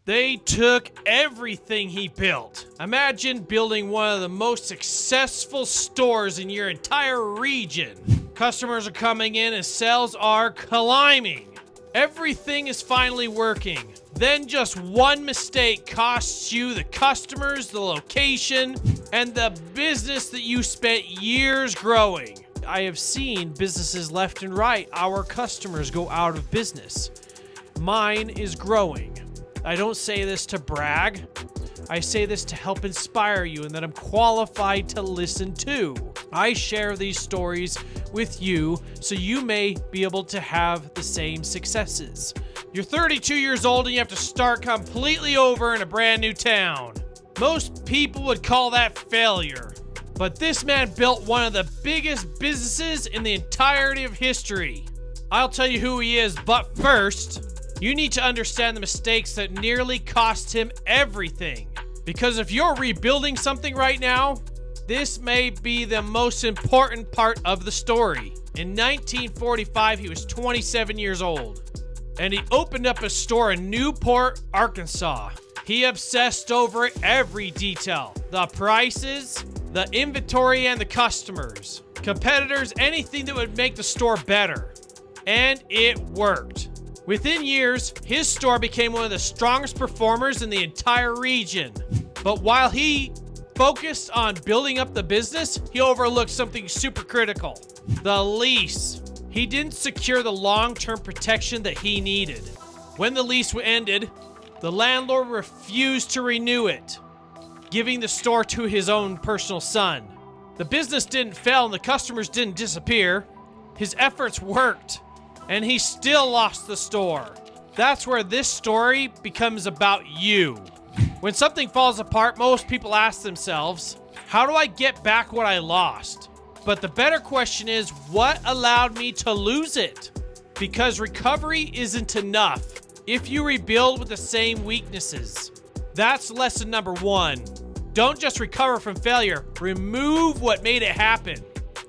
They took everything he built. Imagine building one of the most successful stores in your entire region. Customers are coming in and sales are climbing. Everything is finally working. Then just one mistake costs you the customers, the location, and the business that you spent years growing. I have seen businesses left and right, our customers go out of business. Mine is growing. I don't say this to brag. I say this to help inspire you and that I'm qualified to listen to. I share these stories with you so you may be able to have the same successes. You're 32 years old and you have to start completely over in a brand new town. Most people would call that failure. But this man built one of the biggest businesses in the entirety of history. I'll tell you who he is, but first, you need to understand the mistakes that nearly cost him everything. Because if you're rebuilding something right now, this may be the most important part of the story. In 1945, he was 27 years old, and he opened up a store in Newport, Arkansas. He obsessed over every detail, the prices, the inventory, and the customers, competitors, anything that would make the store better. And it worked. Within years, his store became one of the strongest performers in the entire region. But while he focused on building up the business, he overlooked something super critical: the lease. He didn't secure the long-term protection that he needed. When the lease ended, the landlord refused to renew it, giving the store to his own personal son. The business didn't fail and the customers didn't disappear. His efforts worked, and he still lost the store. That's where this story becomes about you. When something falls apart, most people ask themselves, how do I get back what I lost? But the better question is, what allowed me to lose it? Because recovery isn't enough if you rebuild with the same weaknesses. That's lesson number one. Don't just recover from failure. Remove what made it happen.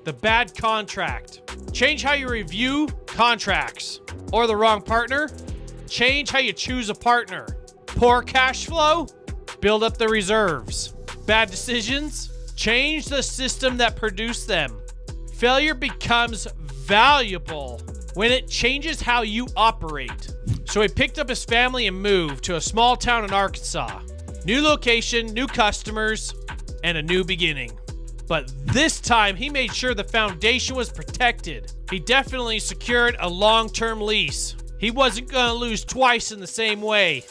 The bad contract. Change how you review contracts. Or the wrong partner. Change how you choose a partner. Poor cash flow. Build up the reserves. Bad decisions. Change the system that produced them. Failure becomes valuable when it changes how you operate. So he picked up his family and moved to a small town in Arkansas. New location, new customers, and a new beginning. But this time, he made sure the foundation was protected. He definitely secured a long-term lease. He wasn't going to lose twice in the same way.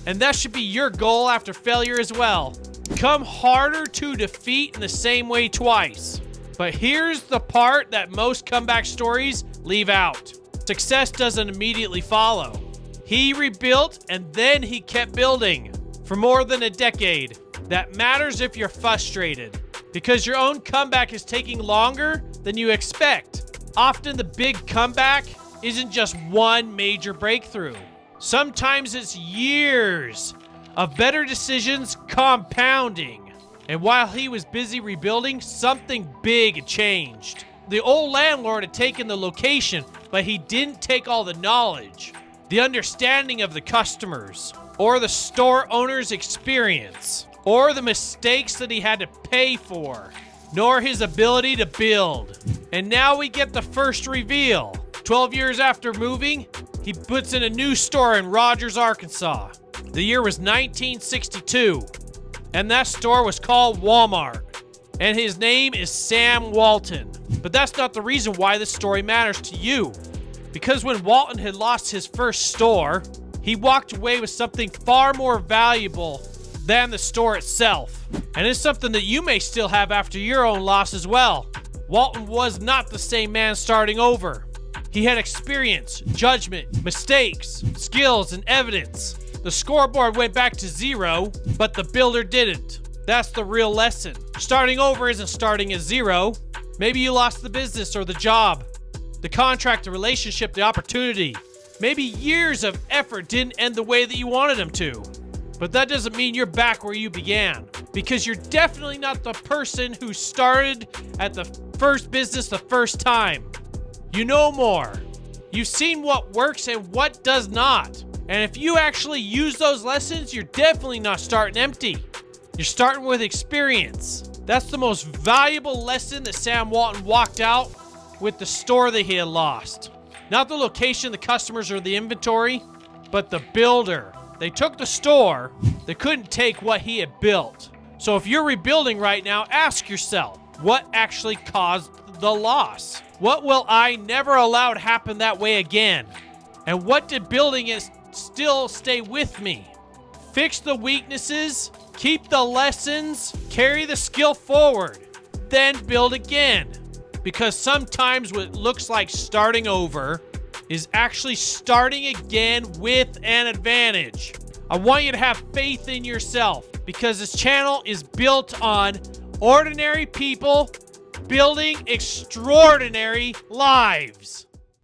And that should be your goal after failure as well. Come harder to defeat in the same way twice. But here's the part that most comeback stories leave out. Success doesn't immediately follow. He rebuilt and then he kept building for more than a decade. That matters if you're frustrated, because your own comeback is taking longer than you expect. Often the big comeback isn't just one major breakthrough. Sometimes it's years of better decisions compounding. And while he was busy rebuilding, something big had changed. The old landlord had taken the location, but he didn't take all the knowledge, the understanding of the customers, or the store owner's experience, or the mistakes that he had to pay for, nor his ability to build. And now we get the first reveal. 12 years after moving, he puts in a new store in Rogers, Arkansas. The year was 1962, and that store was called Walmart. And his name is Sam Walton. But that's not the reason why this story matters to you. Because when Walton had lost his first store, he walked away with something far more valuable than the store itself. And it's something that you may still have after your own loss as well. Walton was not the same man starting over. He had experience, judgment, mistakes, skills, and evidence. The scoreboard went back to 0, but the builder didn't. That's the real lesson. Starting over isn't starting at 0. Maybe you lost the business or the job, the contract, the relationship, the opportunity. Maybe years of effort didn't end the way that you wanted them to. But that doesn't mean you're back where you began, because you're definitely not the person who started at the first business the first time. You know more. You've seen what works and what does not. And if you actually use those lessons, you're definitely not starting empty. You're starting with experience. That's the most valuable lesson that Sam Walton walked out with the store that he had lost. Not the location, the customers, or the inventory, but the builder. They took the store, they couldn't take what he had built. So if you're rebuilding right now, ask yourself, what actually caused the loss? What will I never allow to happen that way again? And what did building it still stay with me? Fix the weaknesses, keep the lessons, carry the skill forward, then build again. Because sometimes what looks like starting over is actually starting again with an advantage. I want you to have faith in yourself because this channel is built on ordinary people building extraordinary lives.